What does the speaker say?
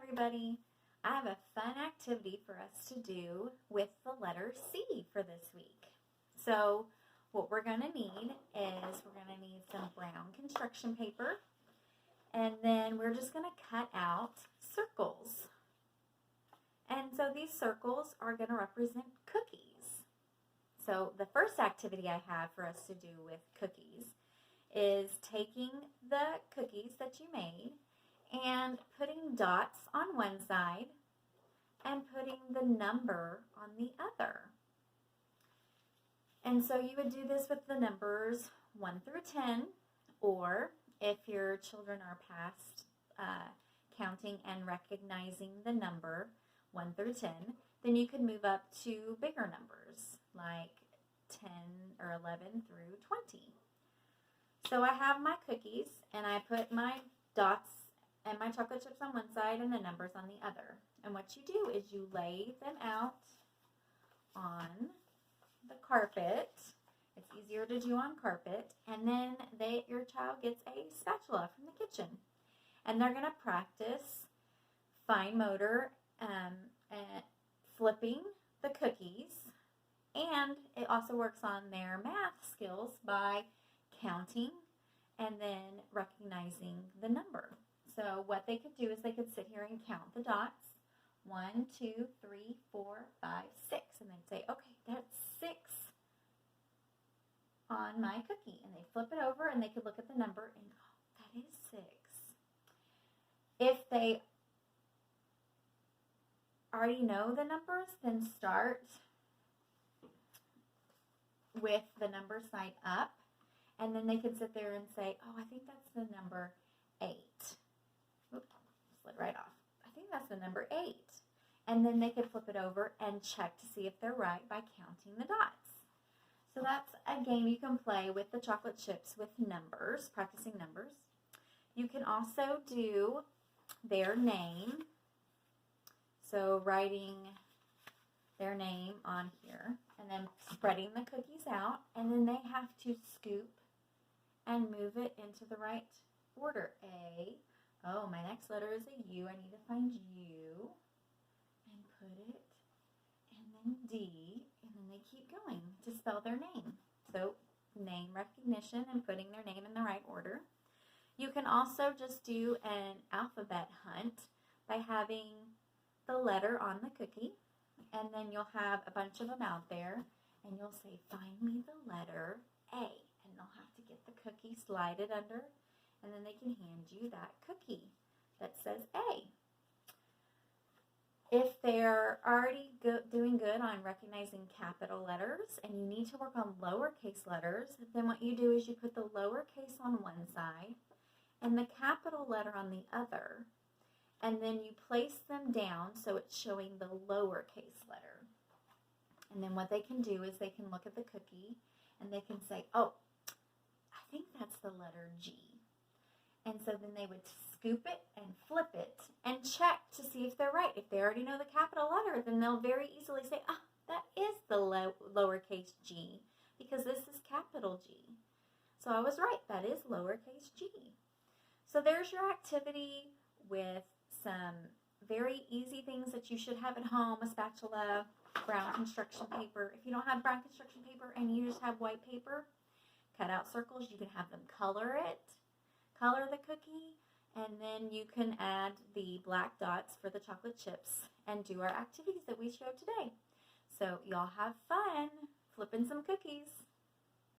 everybody. I have a fun activity for us to do with the letter C for this week. So what we're going to need is we're going to need some brown construction paper, and then we're just going to cut out circles. And so these circles are going to represent cookies. So the first activity I have for us to do with cookies is taking the cookies that you made and putting dots on one side and putting the number on the other. And so you would do this with the numbers 1 through 10, or if your children are past counting and recognizing the number 1 through 10, then you could move up to bigger numbers like 10 or 11 through 20. So I have my cookies and I put my dots and my chocolate chips on one side and the numbers on the other. And what you do is you lay them out on the carpet. It's easier to do on carpet. And then your child gets a spatula from the kitchen. And they're going to practice fine motor and flipping the cookies. And it also works on their math skills by counting and then recognizing the number. So what they could do is they could sit here and count the dots. 1, 2, 3, 4, 5, 6. And they'd say, okay, that's 6 on my cookie. And they flip it over and they could look at the number and go, oh, that is 6. If they already know the numbers, then start with the number side up. And then they can sit there and say, oh, I think that's the number 8. Oops, slid right off. I think that's the number 8. And then they could flip it over and check to see if they're right by counting the dots. So that's a game you can play with the chocolate chips with numbers, practicing numbers. You can also do their name. So writing their name on here and then spreading the cookies out, and then they have to scoop and move it into the right order. A. Oh, my next letter is a U. I need to find U and put it, and then D, and then they keep going to spell their name. So name recognition and putting their name in the right order. You can also just do an alphabet hunt by having the letter on the cookie, and then you'll have a bunch of them out there, and you'll say, find me the letter A. And they'll have to get the cookie, slide it under, and then they can hand you that cookie that says A. If they're already doing good on recognizing capital letters and you need to work on lowercase letters, then what you do is you put the lowercase on one side and the capital letter on the other, and then you place them down so it's showing the lowercase letter. And then what they can do is they can look at the cookie and they can say, oh, I think that's the letter G. And so then they would scoop it and flip it and check to see if they're right. If they already know the capital letter, then they'll very easily say, ah, that is the lowercase g, because this is capital G. So I was right, that is lowercase g. So there's your activity with some very easy things that you should have at home: a spatula, brown construction paper. If you don't have brown construction paper and you just have white paper, cut out circles. You can have them color the cookie, and then you can add the black dots for the chocolate chips and do our activities that we showed today. So y'all have fun flipping some cookies.